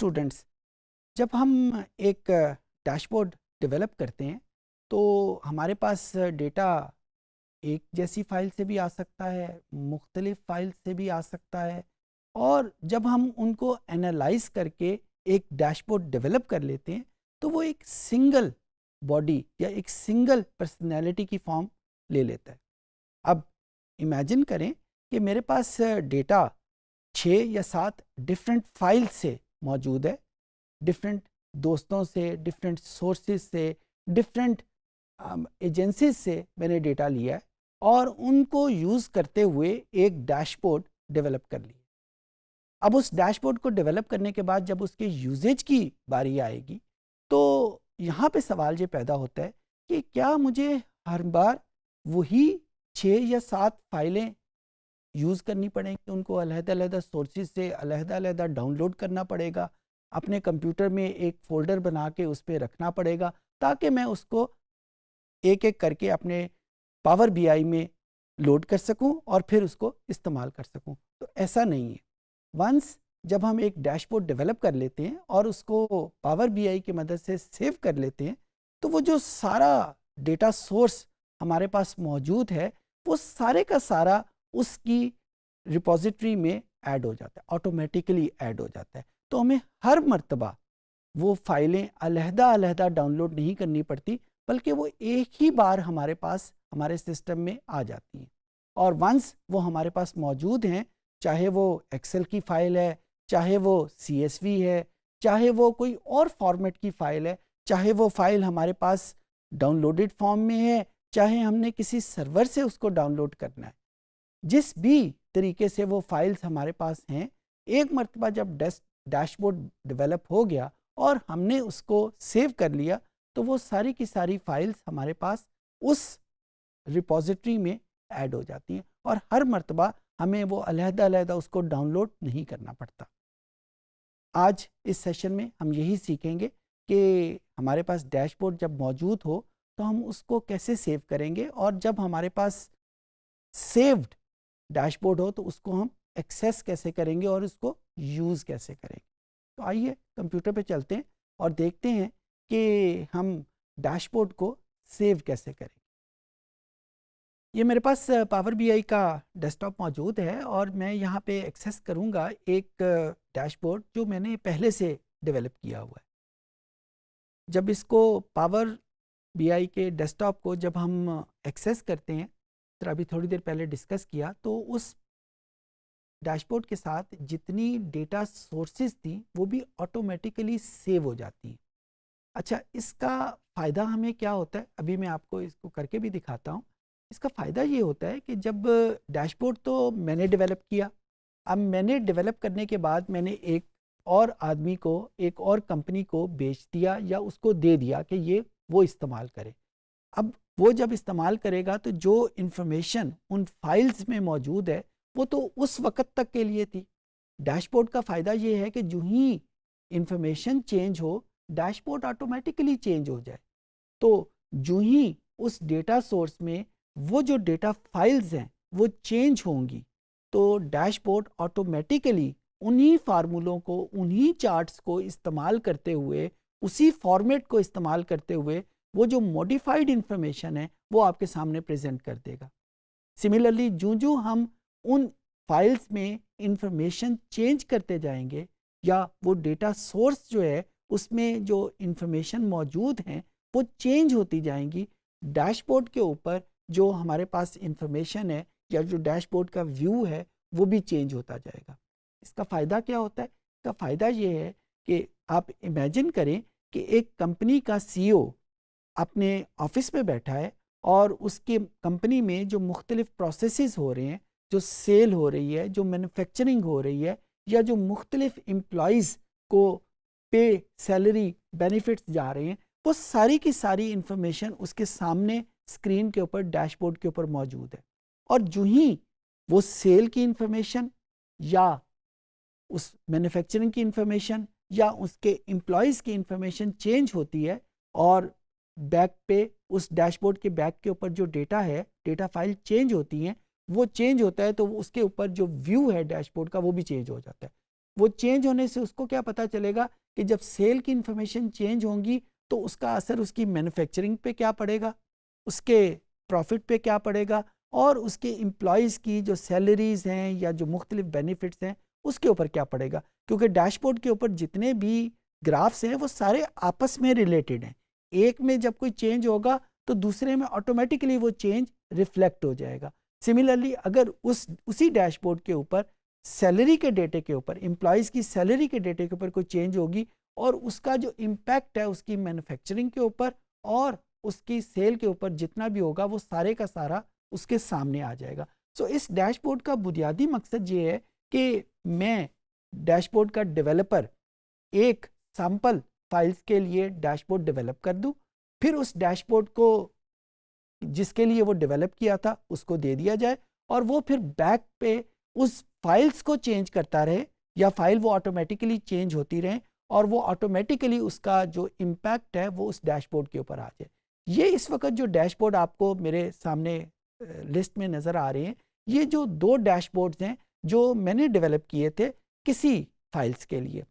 Students, जब हम एक डैशबोर्ड डेवलप करते हैं तो हमारे पास डेटा एक जैसी फाइल से भी आ सकता है, मुख्तलिफ फाइल से भी आ सकता है। और जब हम उनको एनालाइज करके एक डैशबोर्ड डेवलप कर लेते हैं तो वो एक सिंगल बॉडी या एक सिंगल पर्सनैलिटी की फॉर्म ले लेता है। अब इमेजिन करें कि मेरे पास डेटा 6 या 7 डिफरेंट फाइल से मौजूद है, डिफरेंट दोस्तों से, डिफरेंट सोर्सेज से, डिफरेंट एजेंसीज से मैंने डेटा लिया है और उनको यूज़ करते हुए एक डैशबोर्ड डेवलप कर लिया। अब उस डैशबोर्ड को डेवलप करने के बाद जब उसके यूजेज की बारी आएगी तो यहाँ पे सवाल ये पैदा होता है कि क्या मुझे हर बार वही 6 या 7 फाइलें यूज़ करनी पड़ेंगी, उनको अलग-अलग सोर्सेज से अलग-अलग डाउनलोड करना पड़ेगा, अपने कंप्यूटर में एक फ़ोल्डर बना के उस पे रखना पड़ेगा ताकि मैं उसको एक-एक करके अपने पावर बीआई में लोड कर सकूं और फिर उसको इस्तेमाल कर सकूं। तो ऐसा नहीं है। वंस जब हम एक डैशबोर्ड डेवलप कर लेते हैं और उसको पावर बीआई की मदद से सेव कर लेते हैं तो वो जो सारा डेटा सोर्स हमारे पास मौजूद है वो सारे का सारा उसकी रिपॉजिटरी में ऐड हो जाता है, ऑटोमेटिकली ऐड हो जाता है। तो हमें हर मर्तबा वो फाइलें अलहदा-अलहदा डाउनलोड नहीं करनी पड़ती, बल्कि वो एक ही बार हमारे पास हमारे सिस्टम में आ जाती हैं। और वंस वो हमारे पास मौजूद हैं, चाहे वो एक्सेल की फ़ाइल है, चाहे वो सीएसवी है, चाहे वो कोई और फॉर्मेट की फ़ाइल है, चाहे वो फ़ाइल हमारे पास डाउनलोडेड फॉर्म में है, चाहे हमने किसी सर्वर से उसको डाउनलोड करना है, जिस भी तरीके से वो फाइल्स हमारे पास हैं, एक मर्तबा जब डैशबोर्ड डेवलप हो गया और हमने उसको सेव कर लिया तो वो सारी की सारी फाइल्स हमारे पास उस रिपॉजिटरी में ऐड हो जाती हैं और हर मर्तबा हमें वो अलहदा-अलहदा उसको डाउनलोड नहीं करना पड़ता। आज इस सेशन में हम यही सीखेंगे कि हमारे पास डैशबोर्ड जब मौजूद हो तो हम उसको कैसे सेव करेंगे और जब हमारे पास सेव्ड डैशबोर्ड हो तो उसको हम एक्सेस कैसे करेंगे और उसको यूज़ कैसे करेंगे। तो आइए कंप्यूटर पे चलते हैं और देखते हैं कि हम डैशबोर्ड को सेव कैसे करेंगे। ये मेरे पास पावर बीआई का डेस्कटॉप मौजूद है और मैं यहाँ पे एक्सेस करूँगा एक डैशबोर्ड जो मैंने पहले से डेवलप किया हुआ है। जब इसको पावर बीआई के डेस्कटॉप को जब हम एक्सेस करते हैं, तो अभी थोड़ी देर पहले डिस्कस किया, तो उस डैशबोर्ड के साथ जितनी डेटा सोर्सेज थी वो भी ऑटोमेटिकली सेव हो जाती हैं। अच्छा, इसका फ़ायदा हमें क्या होता है, अभी मैं आपको इसको करके भी दिखाता हूँ। इसका फ़ायदा ये होता है कि जब डैशबोर्ड तो मैंने डेवलप किया, अब मैंने डेवलप करने के बाद मैंने एक और आदमी को, एक और कंपनी को बेच दिया या उसको दे दिया कि ये वो इस्तेमाल करे। अब वो जब इस्तेमाल करेगा तो जो इन्फॉर्मेशन उन फाइल्स में मौजूद है वो तो उस वक़्त तक के लिए थी। डैशबोर्ड का फ़ायदा ये है कि जो ही इन्फॉर्मेशन चेंज हो, डैशबोर्ड ऑटोमेटिकली चेंज हो जाए। तो जो ही उस डेटा सोर्स में वो जो डेटा फाइल्स हैं वो चेंज होंगी तो डैशबोर्ड ऑटोमेटिकली उन्हीं फार्मूलों को, उन्हीं चार्ट्स को इस्तेमाल करते हुए, उसी फॉर्मेट को इस्तेमाल करते हुए वो जो मॉडिफाइड इंफॉर्मेशन है वो आपके सामने प्रेजेंट कर देगा। सिमिलरली जो हम उन फाइल्स में इंफॉर्मेशन चेंज करते जाएंगे या वो डेटा सोर्स जो है उसमें जो इंफॉर्मेशन मौजूद हैं वो चेंज होती जाएंगी, डैशबोर्ड के ऊपर जो हमारे पास इंफॉर्मेशन है या जो डैशबोर्ड का व्यू है वो भी चेंज होता जाएगा। इसका फ़ायदा क्या होता है? इसका फ़ायदा ये है कि आप इमेजिन करें कि एक कंपनी का सीईओ अपने ऑफिस में बैठा है और उसके कंपनी में जो मुख्तलिफ प्रोसेसेस हो रहे हैं, जो सेल हो रही है, जो मैन्युफैक्चरिंग हो रही है या जो मुख्तलिफ एम्प्लॉइज़ को पे, सैलरी, बेनिफिट्स जा रहे हैं, वो सारी की सारी इंफॉर्मेशन उसके सामने स्क्रीन के ऊपर, डैशबोर्ड के ऊपर मौजूद है। और जो ही वो सेल की इंफॉर्मेशन या उस मैन्युफैक्चरिंग की इंफॉर्मेशन या उसके एम्प्लॉइज़ की इंफॉर्मेशन चेंज होती है और बैक पे उस डैशबोर्ड के बैक के ऊपर जो डेटा है, डेटा फाइल चेंज होती हैं, वो चेंज होता है तो उसके ऊपर जो व्यू है डैशबोर्ड का वो भी चेंज हो जाता है। वो चेंज होने से उसको क्या पता चलेगा कि जब सेल की इंफॉर्मेशन चेंज होंगी तो उसका असर उसकी मैन्युफैक्चरिंग पे क्या पड़ेगा, उसके प्रॉफिट पे क्या पड़ेगा, और उसके एम्प्लॉयज़ की जो सैलरीज़ हैं या जो मुख्तलिफ बेनिफिट्स हैं उसके ऊपर क्या पड़ेगा। क्योंकि डैशबोर्ड के ऊपर जितने भी ग्राफ्स हैं वो सारे आपस में रिलेटेड हैं। एक में जब कोई चेंज होगा तो दूसरे में ऑटोमेटिकली वो चेंज रिफ्लेक्ट हो जाएगा। सिमिलरली अगर उसी डैशबोर्ड के ऊपर सैलरी के डेटे के ऊपर, एम्प्लॉयज़ की सैलरी के डेटे के ऊपर कोई चेंज होगी और उसका जो इम्पैक्ट है उसकी मैन्युफैक्चरिंग के ऊपर और उसकी सेल के ऊपर जितना भी होगा वो सारे का सारा उसके सामने आ जाएगा। सो इस डैशबोर्ड का बुनियादी मकसद ये है कि मैं डैशबोर्ड का डेवलपर एक सैंपल फाइल्स के लिए डैशबोर्ड डेवलप कर दूं, फिर उस डैशबोर्ड को जिसके लिए वो डेवलप किया था उसको दे दिया जाए और वो फिर बैक पे उस फाइल्स को चेंज करता रहे या फाइल वो ऑटोमेटिकली चेंज होती रहे और वो ऑटोमेटिकली उसका जो इम्पैक्ट है वो उस डैशबोर्ड के ऊपर आ जाए। ये इस वक्त जो डैशबोर्ड आपको मेरे सामने लिस्ट में नज़र आ रहे हैं, ये जो 2 डैशबोर्ड्स हैं जो मैंने डेवलप किए थे किसी फाइल्स के लिए।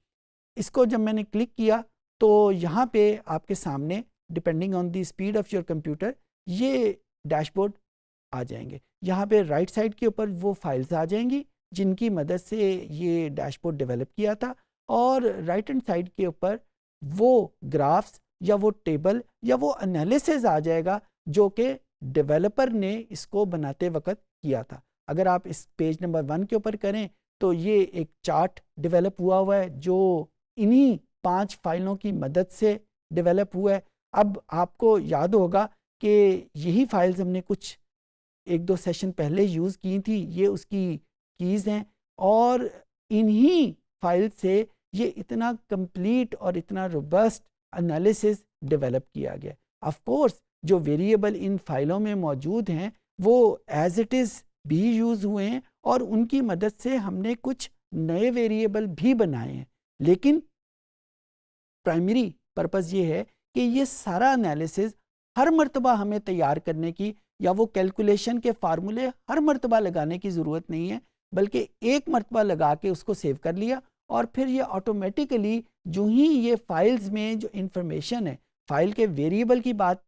इसको जब मैंने क्लिक किया तो यहाँ पे आपके सामने depending on the speed of your computer ये डैशबोर्ड आ जाएंगे। यहाँ पे राइट साइड के ऊपर वो फाइल्स आ जाएंगी जिनकी मदद से ये डैशबोर्ड डेवलप किया था, और राइट हैंड साइड के ऊपर वो ग्राफ्स या वो टेबल या वो एनालिसिस आ जाएगा जो कि डेवलपर ने इसको बनाते वक्त किया था। अगर आप इस पेज नंबर 1 के ऊपर करें तो ये एक चार्ट डेवलप हुआ है जो इन्हीं 5 फाइलों की मदद से डेवलप हुआ है। अब आपको याद होगा कि यही फाइल्स हमने कुछ 1-2 सेशन पहले यूज़ की थी, ये उसकी कीज़ हैं और इन्हीं फाइल से ये इतना कंप्लीट और इतना रोबस्ट एनालिसिस डेवलप किया गया। ऑफ कोर्स जो वेरिएबल इन फाइलों में मौजूद हैं वो एज इट इज़ भी यूज़ हुए हैं और उनकी मदद से हमने कुछ नए वेरिएबल भी बनाए हैं, लेकिन प्राइमरी पर्पस ये है कि ये सारा एनालिसिस हर मर्तबा हमें तैयार करने की या वो कैलकुलेशन के फार्मूले हर मर्तबा लगाने की ज़रूरत नहीं है, बल्कि एक मर्तबा लगा के उसको सेव कर लिया और फिर ये ऑटोमेटिकली जो ही ये फाइल्स में जो इंफॉर्मेशन है, फाइल के वेरिएबल की बात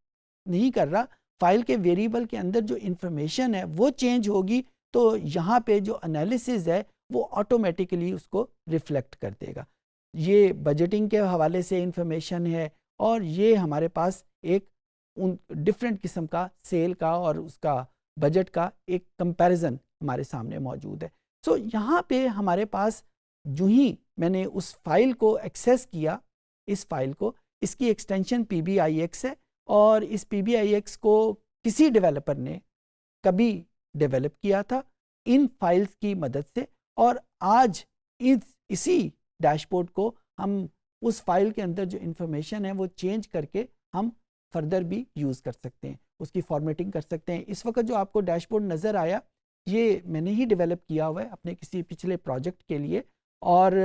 नहीं कर रहा, फाइल के वेरिएबल के अंदर जो इंफॉर्मेशन है वो चेंज होगी तो यहाँ पे जो एनालिसिस है वो ऑटोमेटिकली उसको रिफ्लेक्ट कर देगा। ये बजटिंग के हवाले से इंफॉर्मेशन है और ये हमारे पास एक उन डिफरेंट किस्म का सेल का और उसका बजट का एक कंपैरिजन हमारे सामने मौजूद है। सो यहाँ पे हमारे पास जो ही मैंने उस फाइल को एक्सेस किया, इस फाइल को, इसकी एक्सटेंशन PBIX है और इस PBIX को किसी डेवलपर ने कभी डेवलप किया था इन फाइल्स की मदद से, और आज इसी डैशबोर्ड को हम उस फाइल के अंदर जो इंफॉर्मेशन है वो चेंज करके हम फर्दर भी यूज़ कर सकते हैं, उसकी फॉर्मेटिंग कर सकते हैं। इस वक्त जो आपको डैशबोर्ड नज़र आया ये मैंने ही डेवलप किया हुआ है अपने किसी पिछले प्रोजेक्ट के लिए, और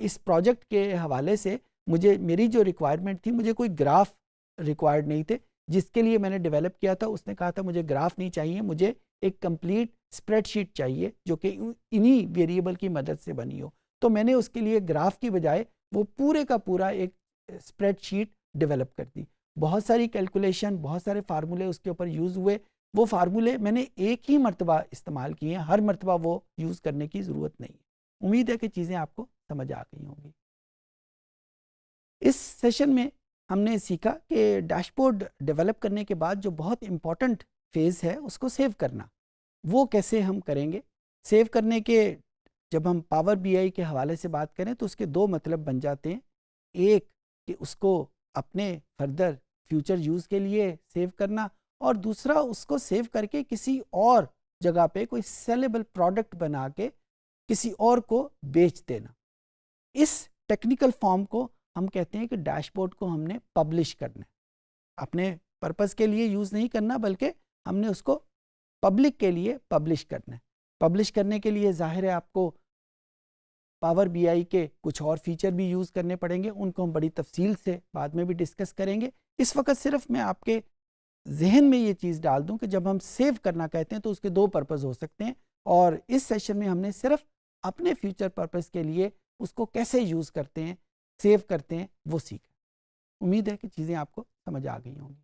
इस प्रोजेक्ट के हवाले से मेरी जो रिक्वायरमेंट थी, मुझे कोई ग्राफ रिक्वायर्ड नहीं थे जिसके लिए मैंने डेवलप किया था। उसने कहा था मुझे ग्राफ नहीं चाहिए, मुझे एक कंप्लीट स्प्रेडशीट चाहिए जो कि इन्हीं वेरिएबल की मदद से बनी हो। तो मैंने उसके लिए ग्राफ की बजाय वो पूरे का पूरा एक स्प्रेडशीट डेवलप कर दी। बहुत सारी कैलकुलेशन, बहुत सारे फार्मूले उसके ऊपर यूज़ हुए। वो फार्मूले मैंने एक ही मरतबा इस्तेमाल किए हैं, हर मरतबा वो यूज़ करने की ज़रूरत नहीं। उम्मीद है कि चीज़ें आपको समझ आ गई होंगी। इस सेशन में हमने सीखा कि डैशबोर्ड डेवलप करने के बाद जो बहुत इम्पॉर्टेंट फेज़ है उसको सेव करना, वो कैसे हम करेंगे। सेव करने के जब हम पावर BI के हवाले से बात करें तो उसके 2 मतलब बन जाते हैं। एक कि उसको अपने फर्दर फ्यूचर यूज़ के लिए सेव करना, और दूसरा उसको सेव करके किसी और जगह पे कोई सेलेबल प्रोडक्ट बना के किसी और को बेच देना। इस टेक्निकल फॉर्म को हम कहते हैं कि डैशबोर्ड को हमने पब्लिश करना है। अपने पर्पस के लिए यूज़ नहीं करना, बल्कि हमने उसको पब्लिक के लिए पब्लिश करना है। पब्लिश करने के लिए ज़ाहिर है आपको पावर BI के कुछ और फीचर भी यूज़ करने पड़ेंगे, उनको हम बड़ी तफसील से बाद में भी डिस्कस करेंगे। इस वक्त सिर्फ मैं आपके जहन में ये चीज़ डाल दूं कि जब हम सेव करना कहते हैं तो उसके 2 पर्पज़ हो सकते हैं, और इस सेशन में हमने सिर्फ अपने फ्यूचर पर्पज़ के लिए उसको कैसे यूज़ करते हैं, सेव करते हैं, वो सीखें। उम्मीद है कि चीज़ें आपको समझ आ गई होंगी।